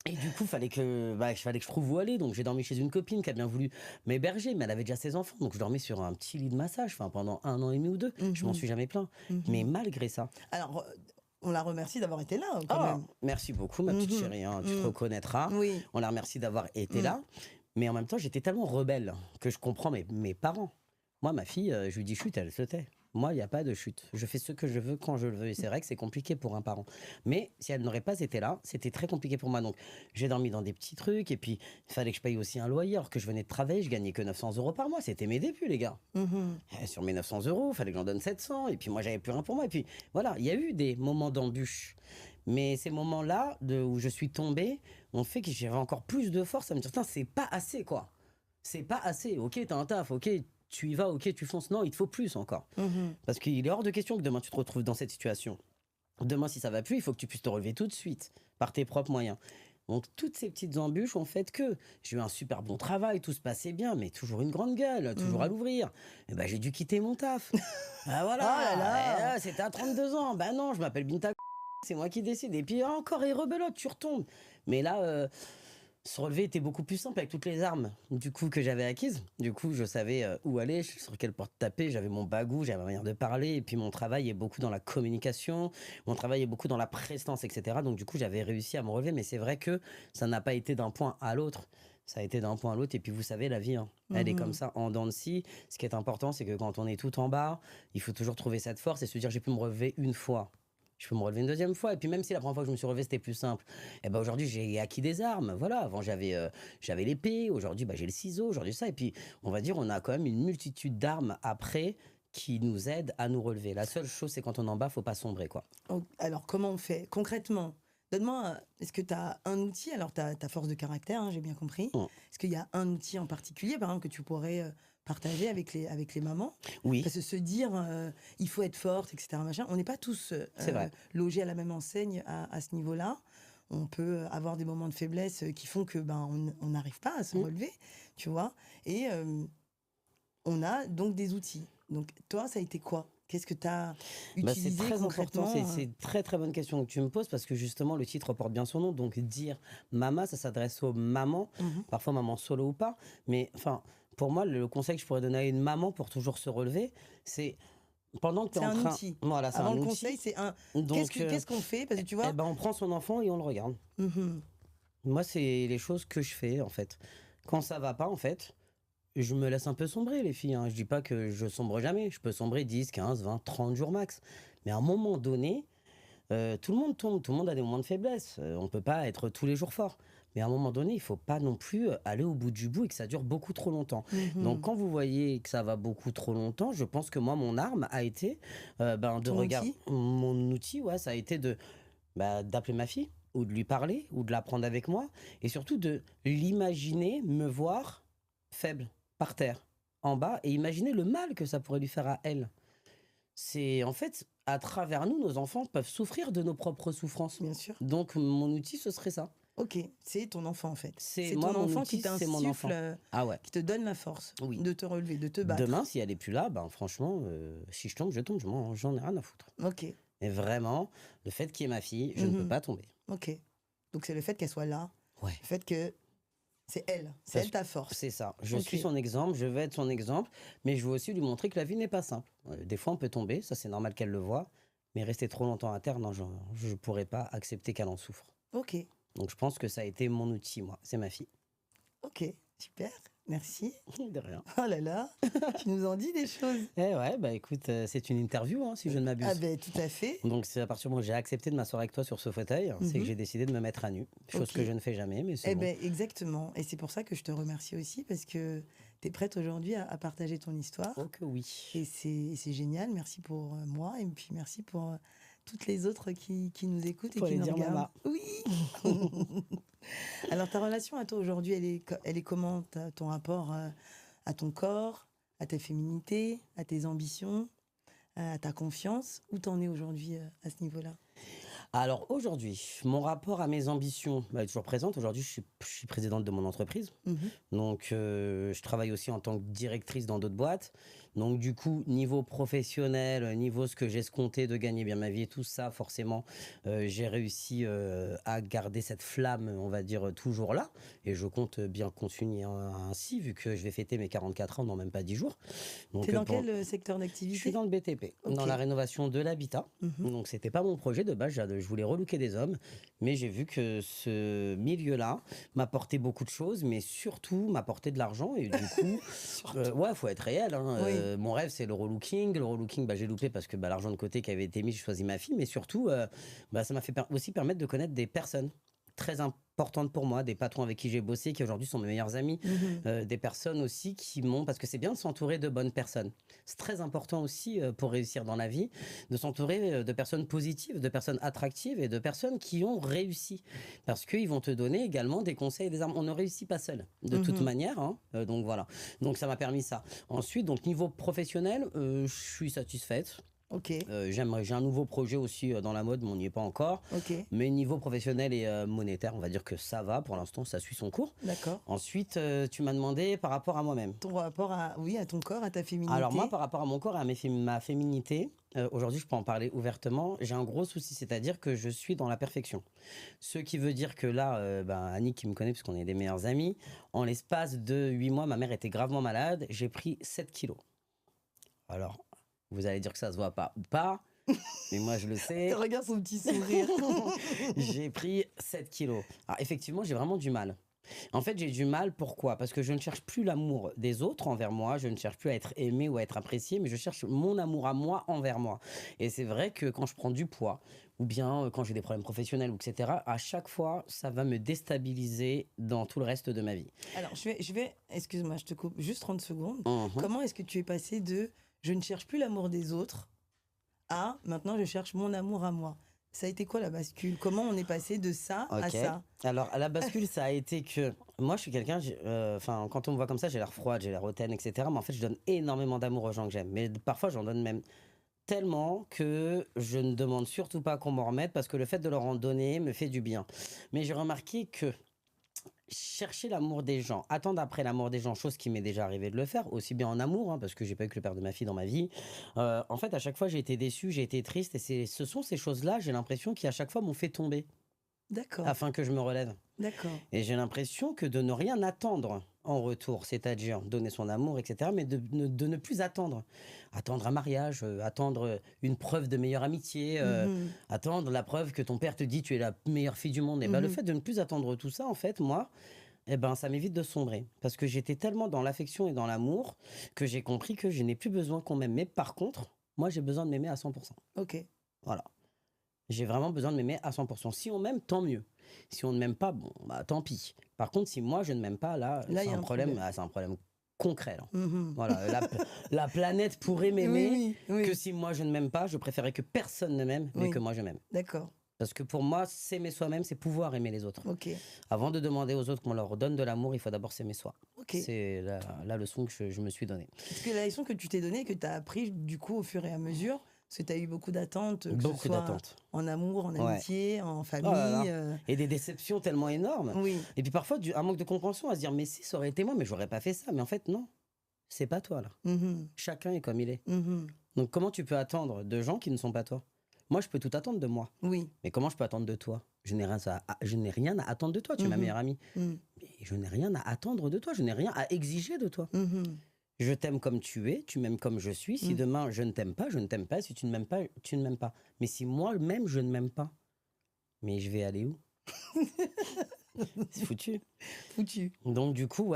Et du coup, fallait que je trouve où aller. Donc, j'ai dormi chez une copine qui a bien voulu m'héberger, mais elle avait déjà ses enfants. Donc, je dormais sur un petit lit de massage pendant 1 an et demi ou 2. Je m'en suis jamais plaint. Mais malgré ça... Alors, on la remercie d'avoir été là, quand même. Merci beaucoup, ma petite chérie. Tu te reconnaîtras. Oui. On la remercie d'avoir été là. Mais en même temps, j'étais tellement rebelle que je comprends mes parents. Moi, ma fille, je lui dis chut, elle se tait. Moi, il n'y a pas de chute. Je fais ce que je veux quand je le veux. Et c'est vrai que c'est compliqué pour un parent. Mais si elle n'aurait pas été là, c'était très compliqué pour moi. Donc, j'ai dormi dans des petits trucs. Et puis, il fallait que je paye aussi un loyer. Alors que je venais de travailler, je gagnais que 900 euros par mois. C'était mes débuts, les gars. Mhm. Sur mes 900 euros, il fallait que j'en donne 700. Et puis, moi, j'avais plus rien pour moi. Et puis, voilà, il y a eu des moments d'embûche. Mais ces moments-là, où je suis tombé, ont fait que j'avais encore plus de force à me dire, putain, c'est pas assez, quoi. C'est pas assez. Ok, t'as un taf, ok, tu y vas, ok, tu fonces. Non, il te faut plus encore. Mhm. Parce qu'il est hors de question que demain tu te retrouves dans cette situation. Demain, si ça va plus, il faut que tu puisses te relever tout de suite, par tes propres moyens. Donc, toutes ces petites embûches ont fait que j'ai eu un super bon travail, tout se passait bien, mais toujours une grande gueule, toujours à l'ouvrir. Et ben, j'ai dû quitter mon taf. Ah voilà, Oh là là. et là, c'était à 32 ans. Bah non, je m'appelle Binta, c'est moi qui décide. Et puis encore, et rebelote, tu retombes. Mais là, se relever était beaucoup plus simple avec toutes les armes du coup que j'avais acquises. Du coup, je savais où aller, sur quelle porte taper, j'avais mon bagou, j'avais ma manière de parler, et puis mon travail est beaucoup dans la communication, mon travail est beaucoup dans la prestance, etc. Donc du coup, j'avais réussi à me relever, mais c'est vrai que ça n'a pas été d'un point à l'autre. Ça a été d'un point à l'autre, et puis vous savez, la vie, hein, elle est comme ça, en dents de scie. Ce qui est important, c'est que quand on est tout en bas, il faut toujours trouver cette force et se dire, j'ai pu me relever une fois. Je peux me relever une deuxième fois. Et puis même si la première fois que je me suis relevé, c'était plus simple. Et ben aujourd'hui, j'ai acquis des armes. Voilà, avant j'avais l'épée, aujourd'hui j'ai le ciseau, aujourd'hui ça. Et puis on va dire, on a quand même une multitude d'armes après qui nous aident à nous relever. La seule chose, c'est quand on est en bas, faut pas sombrer, quoi. Oh, alors, comment on fait concrètement? Donne-moi, est-ce que tu as un outil? Alors, tu as ta force de caractère, hein, j'ai bien compris. Mm. Est-ce qu'il y a un outil en particulier, par exemple, que tu pourrais partager avec les mamans? Oui, Parce que se dire, il faut être forte, etc., machin, on n'est pas tous c'est vrai. logés à la même enseigne à ce niveau-là. On peut avoir des moments de faiblesse qui font que on n'arrive pas à se relever, tu vois. Et on a donc des outils. Donc, toi, ça a été quoi? Qu'est-ce que tu as Bah, c'est utilisé très important, concrètement? c'est une très très bonne question que tu me poses parce que justement le titre porte bien son nom. Donc dire mama, ça s'adresse aux mamans, Mhm. parfois maman solo ou pas. Mais enfin, pour moi, le conseil que je pourrais donner à une maman pour toujours se relever, c'est pendant que tu es C'est en un train. outil. Voilà, c'est Avant un le outil. conseil, c'est un. Donc, Qu'est-ce qu'on fait? Parce que tu vois. eh ben, on prend son enfant et on le regarde. Mhm. Moi, c'est les choses que je fais en fait. Quand ça va pas, en fait, je me laisse un peu sombrer, les filles, hein. Je dis pas que je sombre jamais. Je peux sombrer 10, 15, 20, 30 jours max. Mais à un moment donné, tout le monde tombe, tout le monde a des moments de faiblesse. On peut pas être tous les jours fort. Mais à un moment donné, il faut pas non plus aller au bout du bout et que ça dure beaucoup trop longtemps. Donc Mhm. quand vous voyez que ça va beaucoup trop longtemps, je pense que moi, mon arme a été de Ton regarder. outil? Mon outil, ouais, ça a été d'appeler ma fille ou de lui parler ou de la prendre avec moi et surtout de l'imaginer me voir faible, par terre, en bas et imaginer le mal que ça pourrait lui faire à elle. C'est en fait, à travers nous, nos enfants peuvent souffrir de nos propres souffrances. Bien sûr. Donc mon outil, ce serait ça. Ok, c'est ton enfant en fait. C'est C'est moi, ton mon enfant outil, qui c'est mon t'insuffle, enfant. Ah ouais, qui te donne la force oui. de te relever, de te battre. Demain, si elle est plus là, ben franchement, si je tombe, je tombe, j'en ai rien à foutre. Ok, Et vraiment, le fait qu'il y ait ma fille, je ne peux Mhm. pas tomber. ok. Donc c'est le fait qu'elle soit là, Ouais. le fait que c'est elle Parce ta force. C'est ça. Je Ok. suis son exemple, je vais être son exemple, mais je veux aussi lui montrer que la vie n'est pas simple. Des fois, on peut tomber, ça c'est normal qu'elle le voie, mais rester trop longtemps à terre, non, je ne pourrais pas accepter qu'elle en souffre. Ok, Donc je pense que ça a été mon outil, moi. C'est ma fille. ok, super, merci. De rien. Oh là là, tu nous en dis des choses. Eh ouais, bah écoute, c'est une interview, hein, si je ne m'abuse. Ah ben tout à fait. Donc c'est à partir du moment où j'ai accepté de m'asseoir avec toi sur ce fauteuil, c'est que j'ai décidé de me mettre à nu. Chose Ok. que je ne fais jamais, mais c'est Eh bon. ben exactement. Et c'est pour ça que je te remercie aussi parce que tu es prête aujourd'hui à partager ton histoire. Oh que oui. Et c'est génial. Merci pour moi et puis merci pour toutes les autres qui nous écoutent et Faut qui aller nous dire regardent. maman. Oui. Alors ta relation à toi aujourd'hui, elle est comment? Ton rapport à ton corps, à ta féminité, à tes ambitions, à ta confiance? Où t'en es aujourd'hui à ce niveau-là? Alors aujourd'hui, mon rapport à mes ambitions est toujours présente. Aujourd'hui, je suis présidente de mon entreprise. Mhm. Donc, je travaille aussi en tant que directrice dans d'autres boîtes. Donc, du coup, niveau professionnel, niveau ce que j'escomptais de gagner bien ma vie et tout ça, forcément, j'ai réussi à garder cette flamme, on va dire, toujours là. Et je compte bien continuer ainsi, vu que je vais fêter mes 44 ans dans même pas 10 jours. Donc, T'es dans quel secteur d'activité? je suis dans le BTP, dans Ok. la rénovation de l'habitat. Mhm. Donc, c'était pas mon projet de base. Je voulais relooker des hommes. Mais j'ai vu que ce milieu-là m'apportait beaucoup de choses, mais surtout m'apportait de l'argent. Et du coup, ouais, faut être réel. Hein. Oui. Mon rêve, c'est le relooking. Le relooking, j'ai loupé parce que l'argent de côté qui avait été mis, j'ai choisi ma fille. Mais surtout, ça m'a fait aussi permettre de connaître des personnes très importantes pour moi, des patrons avec qui j'ai bossé, qui aujourd'hui sont mes meilleurs amis, des personnes aussi qui m'ont... Parce que c'est bien de s'entourer de bonnes personnes. C'est très important aussi pour réussir dans la vie, de s'entourer de personnes positives, de personnes attractives et de personnes qui ont réussi. Parce qu'ils vont te donner également des conseils et des armes. On ne réussit pas seul, de toute manière. Hein. Donc voilà. Donc ça m'a permis ça. Ensuite, donc niveau professionnel, je suis satisfaite. Ok. J'ai un nouveau projet aussi dans la mode, mais on n'y est pas encore. Ok. Mais niveau professionnel et monétaire, on va dire que ça va. Pour l'instant, ça suit son cours. D'accord. Ensuite, tu m'as demandé par rapport à moi-même. Ton rapport à ton corps, à ta féminité. Alors moi, par rapport à mon corps et à ma féminité, aujourd'hui, je peux en parler ouvertement. J'ai un gros souci, c'est-à-dire que je suis dans la perfection. Ce qui veut dire que là, Annick qui me connaît, puisqu'on est des meilleurs amis, en l'espace de 8 mois, ma mère était gravement malade. J'ai pris 7 kilos. Alors... Vous allez dire que ça se voit pas ou pas, mais moi je le sais. Regarde son petit sourire. J'ai pris 7 kilos. Alors effectivement, j'ai vraiment du mal. En fait, j'ai du mal, pourquoi? Parce que je ne cherche plus l'amour des autres envers moi, je ne cherche plus à être aimé ou à être apprécié, mais je cherche mon amour à moi envers moi. Et c'est vrai que quand je prends du poids, ou bien quand j'ai des problèmes professionnels, etc., à chaque fois, ça va me déstabiliser dans tout le reste de ma vie. Alors, je vais excuse-moi, je te coupe juste 30 secondes. Comment est-ce que tu es passé de « je ne cherche plus l'amour des autres » à « maintenant, je cherche mon amour à moi » ? Ça a été quoi la bascule? Comment on est passé de ça à ça? Alors, à la bascule, ça a été que... Moi, je suis quelqu'un... quand on me voit comme ça, j'ai l'air froide, j'ai l'air hautaine, etc. Mais en fait, je donne énormément d'amour aux gens que j'aime. Mais parfois, j'en donne même tellement que je ne demande surtout pas qu'on m'en remette parce que le fait de leur en donner me fait du bien. Mais j'ai remarqué que chercher l'amour des gens, attendre après l'amour des gens, chose qui m'est déjà arrivé de le faire, aussi bien en amour, hein, parce que j'ai pas eu que le père de ma fille dans ma vie. En fait, à chaque fois, j'ai été déçu, j'ai été triste, et ce sont ces choses-là, j'ai l'impression, qui à chaque fois m'ont fait tomber. D'accord. Afin que je me relève. D'accord. Et j'ai l'impression que de ne rien attendre en retour, c'est-à-dire donner son amour, etc., mais de ne plus attendre. Attendre un mariage, attendre une preuve de meilleure amitié, attendre la preuve que ton père te dit tu es la meilleure fille du monde. Et le fait de ne plus attendre tout ça, en fait, moi, ça m'évite de sombrer. Parce que j'étais tellement dans l'affection et dans l'amour que j'ai compris que je n'ai plus besoin qu'on m'aime. Mais par contre, moi, j'ai besoin de m'aimer à 100%. Ok. Voilà. J'ai vraiment besoin de m'aimer à 100%. Si on m'aime, tant mieux. Si on ne m'aime pas, tant pis. Par contre, si moi, je ne m'aime pas, là c'est un problème. C'est un problème concret. Là. Voilà, la planète pourrait m'aimer que si moi, je ne m'aime pas, je préférerais que personne ne m'aime, mais que moi, je m'aime. D'accord. Parce que pour moi, s'aimer soi-même, c'est pouvoir aimer les autres. Ok. Avant de demander aux autres qu'on leur donne de l'amour, il faut d'abord s'aimer soi. Okay. C'est la leçon que je me suis donnée. Est-ce que la leçon que tu t'es donnée, que tu as appris du coup au fur et à mesure, parce que tu as eu beaucoup d'attentes, que ce soit en amour, en amitié, en famille. Et des déceptions tellement énormes. Oui. Et puis parfois, un manque de compréhension à se dire, mais si, ça aurait été moi, mais j'aurais pas fait ça. Mais en fait, non, c'est pas toi, là. Chacun est comme il est. Donc comment tu peux attendre de gens qui ne sont pas toi? Moi, je peux tout attendre de moi. Oui. Mais comment je peux attendre de toi? Je n'ai rien à attendre de toi. Tu es ma meilleure amie. Mais je n'ai rien à attendre de toi. Je n'ai rien à exiger de toi. Je t'aime comme tu es, tu m'aimes comme je suis. Si demain je ne t'aime pas, je ne t'aime pas. Si tu ne m'aimes pas, tu ne m'aimes pas. Mais si moi-même je ne m'aime pas, mais je vais aller où? C'est foutu. Foutu. Donc du coup,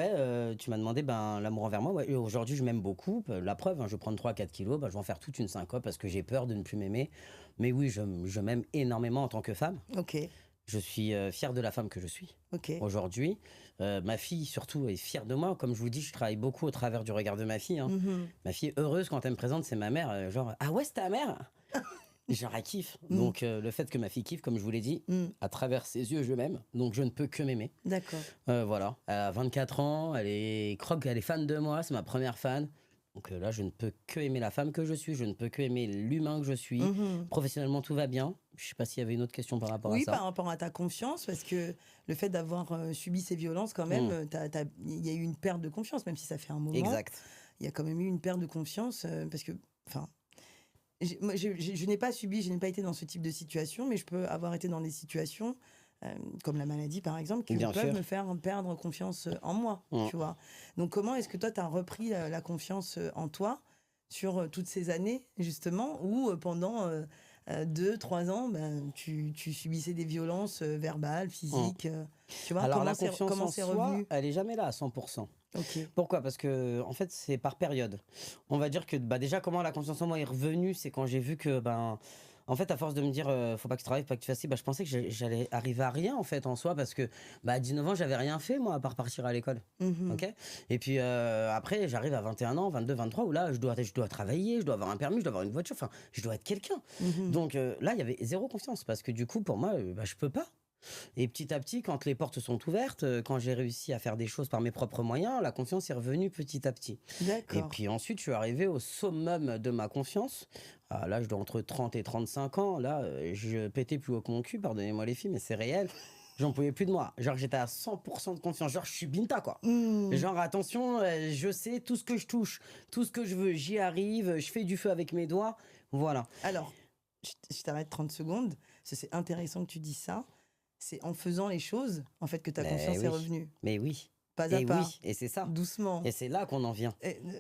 tu m'as demandé l'amour envers moi. Ouais, et aujourd'hui, je m'aime beaucoup. La preuve, je vais prendre 3-4 kilos, je vais en faire toute une syncope parce que j'ai peur de ne plus m'aimer. Mais oui, je m'aime énormément en tant que femme. Ok. Je suis fier de la femme que je suis aujourd'hui. Ma fille, surtout, est fière de moi. Comme je vous dis, je travaille beaucoup au travers du regard de ma fille. Hein. Ma fille est heureuse quand elle me présente, c'est ma mère. Genre, ah ouais, c'est ta mère? Genre, elle kiffe. Donc, le fait que ma fille kiffe, comme je vous l'ai dit, à travers ses yeux, je m'aime. Donc, je ne peux que m'aimer. D'accord. Voilà. Elle a 24 ans, elle est fan de moi, c'est ma première fan. Donc là, je ne peux que aimer la femme que je suis, je ne peux que aimer l'humain que je suis. Professionnellement, tout va bien. Je ne sais pas s'il y avait une autre question par rapport à ça. Oui, par rapport à ta confiance, parce que le fait d'avoir subi ces violences, quand même, il y a eu une perte de confiance, même si ça fait un moment. Exact. Il y a quand même eu une perte de confiance, parce que, enfin, je n'ai pas subi, je n'ai pas été dans ce type de situation, mais je peux avoir été dans des situations comme la maladie par exemple, qui peuvent me faire perdre confiance en moi, tu vois. Donc comment est-ce que toi tu as repris la confiance en toi sur toutes ces années justement où pendant 2, 3 ans, ben, tu subissais des violences verbales, physiques. Tu vois, Alors, comment la confiance comment en c'est soi, revenu? elle est jamais là à 100%. Ok. Pourquoi? Parce que, en fait, c'est par période. On va dire que, bah, déjà, comment la confiance en moi est revenue, c'est quand j'ai vu que, ben, en fait, à force de me dire, faut pas que tu travailles, faut pas que tu fasses ci, bah, je pensais que j'allais arriver à rien, en fait, en soi, parce que, bah, à 19 ans, j'avais rien fait, moi, à part partir à l'école. Mhm. Ok. Et puis après, j'arrive à 21 ans, 22, 23, où là, je dois travailler, je dois avoir un permis, je dois avoir une voiture, enfin, je dois être quelqu'un. Mhm. Donc là, il y avait zéro confiance, parce que du coup, pour moi, bah, je peux pas. Et petit à petit, quand les portes sont ouvertes, quand j'ai réussi à faire des choses par mes propres moyens, la confiance est revenue petit à petit. Et D'accord. puis ensuite, je suis arrivé au summum de ma confiance. À l'âge d'entre 30 et 35 ans, là, je pétais plus haut que mon cul, pardonnez-moi les filles, mais c'est réel. J'en pouvais plus de moi. Genre, j'étais à 100% de confiance. Genre, je suis Binta, quoi. Hmm. Genre, attention, je sais tout ce que je touche, tout ce que je veux, j'y arrive, je fais du feu avec mes doigts. Voilà. Alors, je t'arrête 30 secondes, parce que c'est intéressant que tu dis ça. C'est en faisant les choses, en fait, que ta Mais confiance est oui, revenue. mais oui, Pas à et pas, oui, et c'est ça. doucement. Et c'est là qu'on en vient.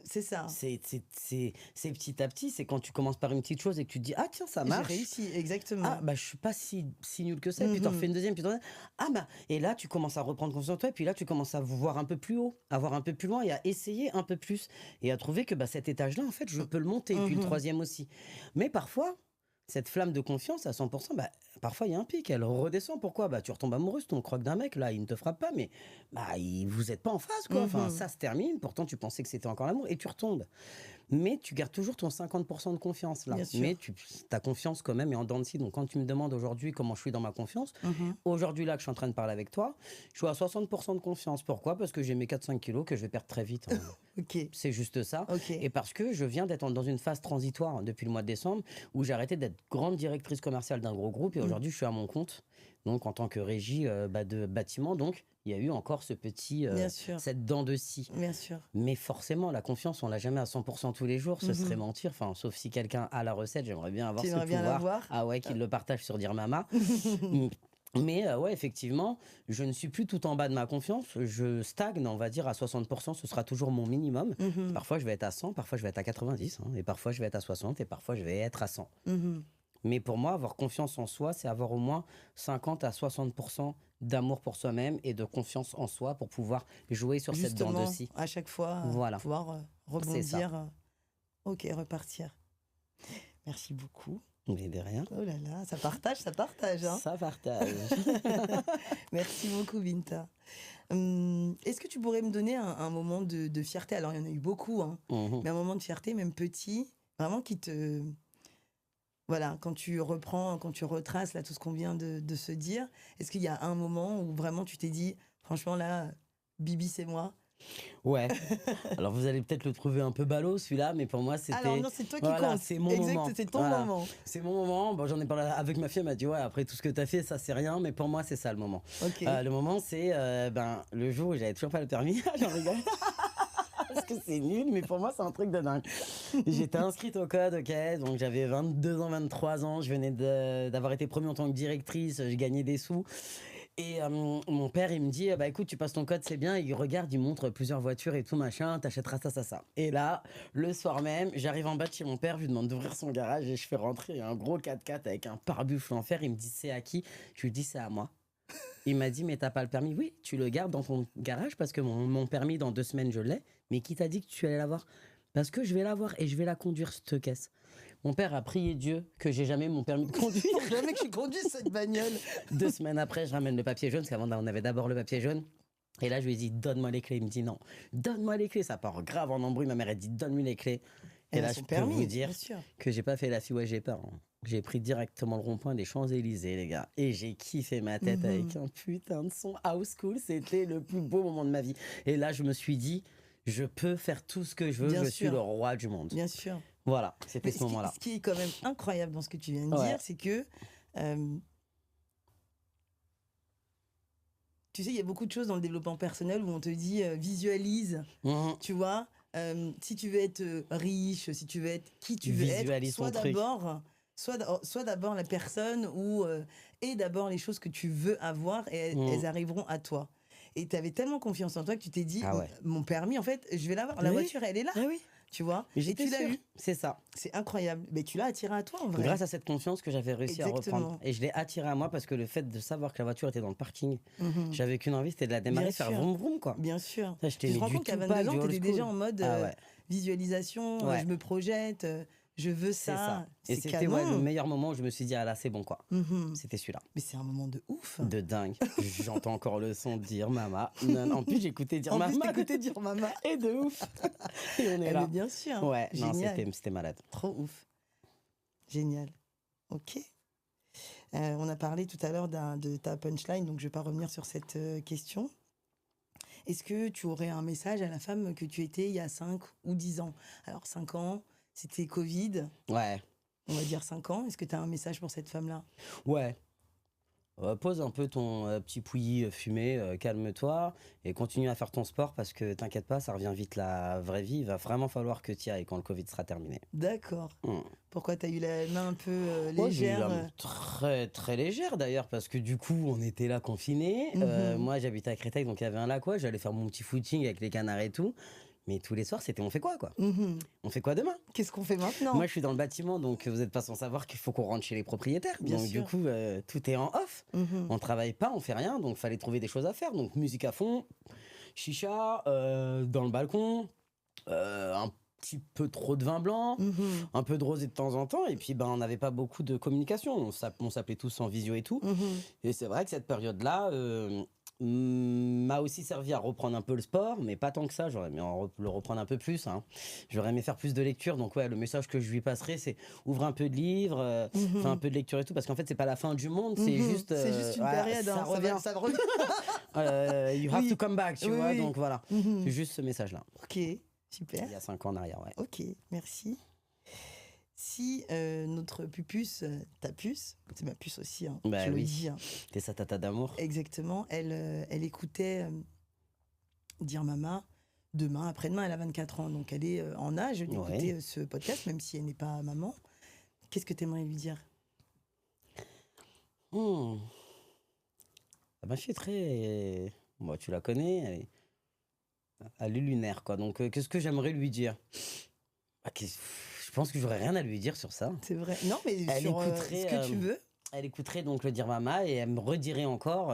C'est ça. C'est petit à petit, c'est quand tu commences par une petite chose et que tu te dis, ah tiens, ça J'ai marche. réussi, exactement. Ah bah je suis pas si nul que ça. Et puis tu en refais une deuxième, puis t'en ah bah et là tu commences à reprendre confiance en toi. Et puis là tu commences à voir un peu plus haut, à voir un peu plus loin et à essayer un peu plus et à trouver que bah cet étage-là en fait je peux le monter. Et puis le troisième aussi. Mais parfois cette flamme de confiance à 100%, bah, parfois il y a un pic, elle redescend. Pourquoi? Bah, tu retombes amoureuse, ton croque d'un mec, là, il ne te frappe pas, mais bah, vous êtes pas en phase, quoi. Enfin, ça se termine, pourtant tu pensais que c'était encore l'amour, et tu retombes. Mais tu gardes toujours ton 50% de confiance, là. Bien sûr. Mais ta confiance, quand même, est en dents de scie. Donc, quand tu me demandes aujourd'hui comment je suis dans ma confiance, aujourd'hui, là, que je suis en train de parler avec toi, je suis à 60% de confiance. Pourquoi? Parce que j'ai mes 4-5 kilos que je vais perdre très vite, hein. Ok. C'est juste ça. Ok. Et parce que je viens d'être dans une phase transitoire depuis le mois de décembre où j'ai arrêté d'être grande directrice commerciale d'un gros groupe et aujourd'hui je suis à mon compte. Donc en tant que régie de bâtiment, donc il y a eu encore ce petit, Bien sûr. cette dent de scie. Bien sûr. Mais forcément, la confiance, on l'a jamais à 100% tous les jours. Ce serait mentir. Enfin, sauf si quelqu'un a la recette, j'aimerais bien avoir Tu ce aimerais bien pouvoir. l'avoir. Ah ouais, qu'il le partage sur Dire Mama. Mais ouais, effectivement, je ne suis plus tout en bas de ma confiance. Je stagne, on va dire, à 60%. Ce sera toujours mon minimum. Parfois, je vais être à 100, parfois, je vais être à 90. Hein, et parfois, je vais être à 60 et parfois, je vais être à 100. Mais pour moi, avoir confiance en soi, c'est avoir au moins 50 à 60% d'amour pour soi-même et de confiance en soi pour pouvoir jouer sur cette dent de scie. À chaque fois, Voilà. pouvoir C'est ça. rebondir. Ok, repartir. Merci beaucoup. Mais de rien. Oh là là, ça partage, hein. Ça partage. Merci beaucoup, Binta. Est-ce que tu pourrais me donner un moment de fierté? Alors, il y en a eu beaucoup, hein, mais un moment de fierté, même petit, vraiment qui te... Voilà, quand tu reprends, quand tu retraces là, tout ce qu'on vient de se dire, est-ce qu'il y a un moment où vraiment tu t'es dit, franchement là, Bibi, c'est moi? Ouais. Alors vous allez peut-être le trouver un peu ballot celui-là, mais pour moi c'était. Alors non, c'est toi qui voilà, compte. c'est mon exact, moment. c'est ton Voilà. moment. C'est mon moment. Bon, j'en ai parlé avec ma fille, elle m'a dit ouais, après tout ce que t'as fait, ça c'est rien, mais pour moi c'est ça le moment. Ok. Le moment c'est le jour où j'avais toujours pas le permis. J'en rigole. Parce que c'est nul, mais pour moi c'est un truc de dingue. J'étais inscrite au code, ok, donc j'avais 22 ans, 23 ans, je venais d'avoir été promue en tant que directrice, je gagnais des sous. Et mon père, il me dit, bah écoute, tu passes ton code, c'est bien. Et il regarde, il montre plusieurs voitures et tout, machin, t'achèteras ça. Et là, le soir même, j'arrive en bas de chez mon père, je lui demande d'ouvrir son garage et je fais rentrer un gros 4x4 avec un pare-buffle en fer. Il me dit, c'est à qui? Je lui dis, c'est à moi. Il m'a dit, mais t'as pas le permis? Oui, tu le gardes dans ton garage parce que mon permis, dans 2 semaines, je l'ai. Mais qui t'a dit que tu allais l'avoir? Parce que je vais l'avoir et je vais la conduire, cette caisse. Mon père a prié Dieu que j'ai jamais mon permis de conduire. Jamais que j'ai conduit cette bagnole. 2 semaines après, je ramène le papier jaune, parce qu'avant, on avait d'abord le papier jaune. Et là, je lui ai dit, donne-moi les clés. Il me dit, non, donne-moi les clés. Ça part grave en embrouille. Ma mère, elle dit, donne-moi les clés. Et là, je peux vous dire que j'ai pas fait la fille, ouais, j'ai peur. Hein. J'ai pris directement le rond-point des Champs-Élysées, les gars. Et j'ai kiffé ma tête avec un putain de son house school. C'était le plus beau moment de ma vie. Et là, je me suis dit, je peux faire tout ce que je veux. Je suis le roi du monde. Bien sûr. Voilà, c'était ce moment-là. Ce qui est quand même incroyable dans ce que tu viens de dire, c'est que tu sais, il y a beaucoup de choses dans le développement personnel où on te dit visualise, tu vois, si tu veux être riche, si tu veux être qui tu veux être, sois d'abord la personne et d'abord les choses que tu veux avoir et elles arriveront à toi. Et tu avais tellement confiance en toi que tu t'es dit, mon permis, en fait, je vais l'avoir. La voiture, elle est là. Ah oui. tu vois. Mais Et j'étais tu l'as sûre. eu. C'est ça. C'est incroyable. Mais tu l'as attiré à toi, en vrai. Grâce à cette confiance que j'avais réussi à Exactement. reprendre. Et je l'ai attiré à moi parce que le fait de savoir que la voiture était dans le parking, Mhm. j'avais qu'une envie, c'était de la démarrer, Bien faire sûr. vroom vroom, quoi. Bien sûr. Ça, j'étais Tu te mis rends du compte qu'à Tupac, 22 ans, du tu old étais school. déjà en mode Ah ouais. visualisation, Ouais. je me projette, je veux C'est ça. ça. Et C'est c'était canon. le meilleur moment où je me suis dit, ah là, c'est bon, quoi. Mhm. C'était celui-là. Mais c'est un moment de ouf. De dingue. J'entends encore le son de dire maman. Non, en plus, j'écoutais dire En plus, maman. t'écoutais dire maman. Et de ouf. Et on est Eh là. mais bien sûr. Ouais, non, Génial. c'était malade. Trop ouf. Génial. Ok. On a parlé tout à l'heure de ta punchline, donc je ne vais pas revenir sur cette question. Est-ce que tu aurais un message à la femme que tu étais il y a 5 ou 10 ans? Alors 5 ans, c'était Covid, Ouais. on va dire 5 ans. Est-ce que tu as un message pour cette femme-là? Ouais. Pose un peu ton petit pouilly fumé, calme-toi et continue à faire ton sport parce que t'inquiète pas, ça revient vite la vraie vie. Il va vraiment falloir que tu y ailles quand le Covid sera terminé. D'accord. Hmm. Pourquoi tu as eu la main un peu Moi, j'ai eu légère? la main très très légère d'ailleurs parce que du coup on était là confinés. Mhm. Moi j'habitais à Créteil donc il y avait un lac, ouais, j'allais faire mon petit footing avec les canards et tout. Mais tous les soirs c'était on fait quoi quoi? Mhm. On fait quoi demain? Qu'est-ce qu'on fait maintenant? Moi je suis dans le bâtiment donc vous n'êtes pas sans savoir qu'il faut qu'on rentre chez les propriétaires. Bien donc sûr. du coup tout est en off. Mhm. On travaille pas, on fait rien, donc fallait trouver des choses à faire. Donc musique à fond, chicha, dans le balcon, un petit peu trop de vin blanc, Mhm. un peu de rosé de temps en temps, et puis ben on n'avait pas beaucoup de communication. On s'appelait tous en visio et tout. Mhm. Et c'est vrai que cette période-là m'a aussi servi à reprendre un peu le sport, mais pas tant que ça. J'aurais aimé le reprendre un peu plus. Hein. J'aurais aimé faire plus de lecture. Donc ouais, le message que je lui passerai, c'est ouvre un peu de livres, Mhm. fais un peu de lecture et tout, parce qu'en fait c'est pas la fin du monde, c'est Mhm. juste C'est juste une voilà, période, ça hein, revient. ça revient. You have Oui. to come back, tu Oui, vois. oui. Donc voilà, Mhm. c'est juste ce message-là. Ok, super. Il y a 5 ans en arrière, ouais. Ok, merci. Si notre pupus, ta puce, c'est ma puce aussi, hein, Bah je le oui. dis, hein, T'es sa tata d'amour. exactement, elle écoutait dire maman demain, après-demain, elle a 24 ans, donc elle est en âge d'écouter Ouais. ce podcast, même si elle n'est pas maman. Qu'est-ce que tu aimerais lui dire? Hmm. Ma fille est très. Moi, tu la connais, elle est lunaire, quoi. Donc, qu'est-ce que j'aimerais lui dire? Je pense que j'aurais rien à lui dire sur ça. C'est vrai. Non, mais Elle sur écouterait, ce que tu veux. Elle écouterait donc le dire maman et elle me redirait encore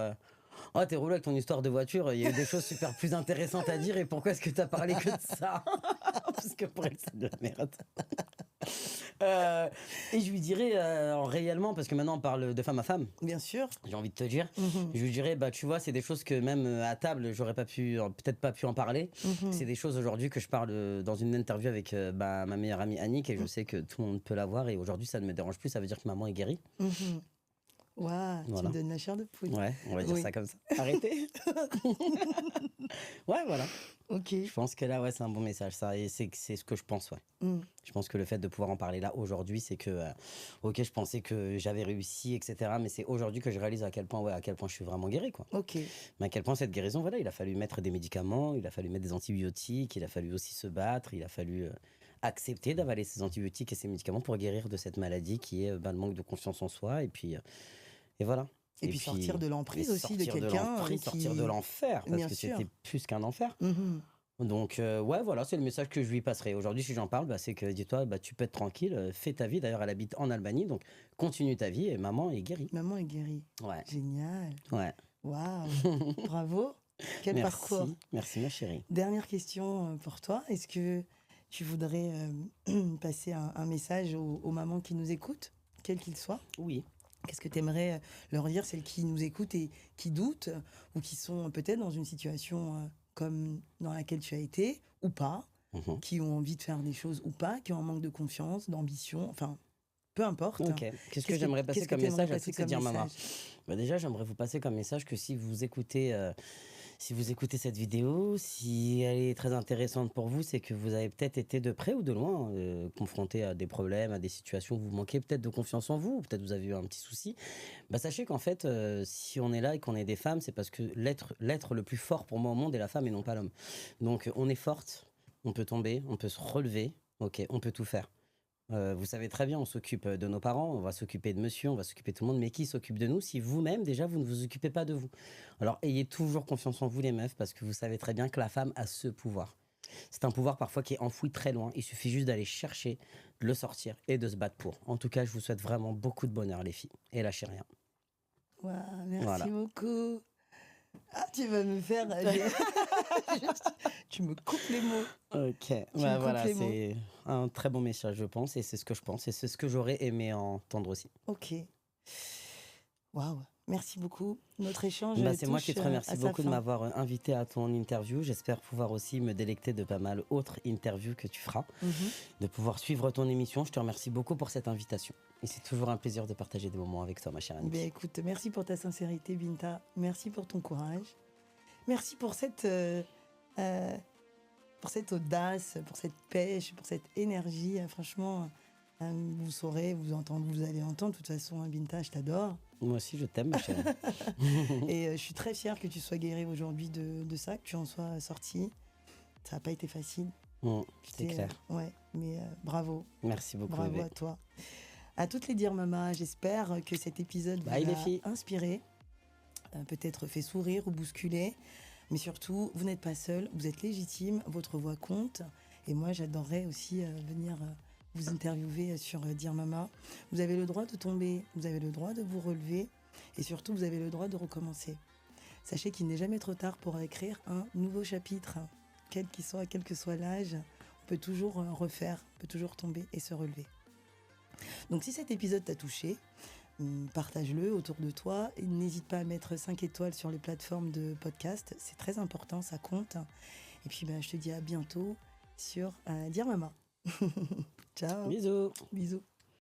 oh, t'es relou avec ton histoire de voiture, il y a eu des choses super plus intéressantes à dire et pourquoi est-ce que t'as parlé que de ça? Parce que pour elle, c'est de la merde. Et je lui dirais réellement, parce que maintenant on parle de femme à femme, Bien sûr. j'ai envie de te dire, Mhm. je lui dirais, bah tu vois, c'est des choses que même à table, j'aurais pas pu, peut-être pas pu en parler. Mhm. C'est des choses aujourd'hui que je parle dans une interview avec ma meilleure amie Annick et je sais que tout le monde peut la voir et aujourd'hui ça ne me dérange plus, ça veut dire que maman est guérie. Mhm. Waouh, tu Voilà. me donnes la chair de poule. Ouais, on va dire Oui. ça comme ça. Arrêtez. Ouais, voilà. Ok. Je pense que là, ouais, c'est un bon message, ça. Et c'est ce que je pense, ouais. Mm. Je pense que le fait de pouvoir en parler là aujourd'hui, c'est que, ok, je pensais que j'avais réussi, etc. Mais c'est aujourd'hui que je réalise à quel point, ouais, à quel point je suis vraiment guéri, quoi. Ok. Mais à quel point cette guérison, voilà, il a fallu mettre des médicaments, il a fallu mettre des antibiotiques, il a fallu aussi se battre, il a fallu accepter d'avaler ces antibiotiques et ces médicaments pour guérir de cette maladie qui est le manque de confiance en soi. Et puis, et voilà. Et puis sortir de l'emprise et aussi de sortir quelqu'un l'emprise, qui... sortir de l'enfer, parce Bien que sûr. c'était plus qu'un enfer. Mhm. Donc, ouais, voilà, c'est le message que je lui passerai. Aujourd'hui, si j'en parle, bah, c'est que dis-toi, bah, tu peux être tranquille, fais ta vie. D'ailleurs, elle habite en Albanie, donc continue ta vie et maman est guérie. Maman est guérie. Ouais, Génial. ouais. Waouh. Bravo. Quel Merci, parcours. merci ma chérie. Dernière question pour toi. Est-ce que tu voudrais passer un message aux mamans qui nous écoutent, quels qu'ils soient? Oui. Qu'est-ce que tu aimerais leur dire, celles qui nous écoutent et qui doutent, ou qui sont peut-être dans une situation comme dans laquelle tu as été, ou pas, Mhm. qui ont envie de faire des choses ou pas, qui ont un manque de confiance, d'ambition, enfin, peu importe. Ok. Qu'est-ce que j'aimerais passer comme t'aimerais message à passer toutes ces comme dire maman? message? Bah, déjà, j'aimerais vous passer comme message que si vous écoutez cette vidéo, si elle est très intéressante pour vous, c'est que vous avez peut-être été de près ou de loin confronté à des problèmes, à des situations où vous manquez peut-être de confiance en vous, ou peut-être vous avez eu un petit souci. Bah, sachez qu'en fait, si on est là et qu'on est des femmes, c'est parce que l'être le plus fort pour moi au monde est la femme et non pas l'homme. Donc on est forte, on peut tomber, on peut se relever, ok, on peut tout faire. Vous savez très bien, on s'occupe de nos parents, on va s'occuper de monsieur, on va s'occuper de tout le monde, mais qui s'occupe de nous si vous-même, déjà, vous ne vous occupez pas de vous? Alors, ayez toujours confiance en vous, les meufs, parce que vous savez très bien que la femme a ce pouvoir. C'est un pouvoir parfois qui est enfoui très loin. Il suffit juste d'aller chercher, de le sortir et de se battre pour. En tout cas, je vous souhaite vraiment beaucoup de bonheur, les filles. Et lâchez rien. Waouh, merci Voilà. beaucoup. Ah, tu vas me faire. Tu me coupes les mots. Ok, me bah coupes voilà, les mots. c'est un très bon message, je pense, et c'est ce que je pense, et c'est ce que j'aurais aimé entendre aussi. Ok. Waouh, merci beaucoup. Notre échange C'est moi qui te touche, remercie à sa beaucoup de fin. m'avoir invité à ton interview. J'espère pouvoir aussi me délecter de pas mal autres interviews que tu feras, Mhm. de pouvoir suivre ton émission. Je te remercie beaucoup pour cette invitation. Et c'est toujours un plaisir de partager des moments avec toi, ma chère Annick. Ben, écoute, merci pour ta sincérité, Binta. Merci pour ton courage. Merci pour cette audace, pour cette pêche, pour cette énergie. Franchement, vous saurez, vous allez entendre. De toute façon, Binta, je t'adore. Moi aussi, je t'aime, ma chère. Et je suis très fière que tu sois guérie aujourd'hui de ça, que tu en sois sortie. Ça n'a pas été facile. C'est clair. Ouais, mais bravo. Merci beaucoup, Bravo bébé. à toi. À toutes les dire, maman, j'espère que cet épisode Bye, vous les a filles. inspiré, peut-être fait sourire ou bousculer. Mais surtout, vous n'êtes pas seul, vous êtes légitime, votre voix compte. Et moi, j'adorerais aussi venir vous interviewer sur Dire Mama. Vous avez le droit de tomber, vous avez le droit de vous relever. Et surtout, vous avez le droit de recommencer. Sachez qu'il n'est jamais trop tard pour écrire un nouveau chapitre. Quel que soit l'âge, on peut toujours refaire, on peut toujours tomber et se relever. Donc si cet épisode t'a touché, partage-le autour de toi. Et n'hésite pas à mettre 5 étoiles sur les plateformes de podcast. C'est très important, ça compte. Et puis je te dis à bientôt sur Dire Mama. Ciao. Bisous. Bisous.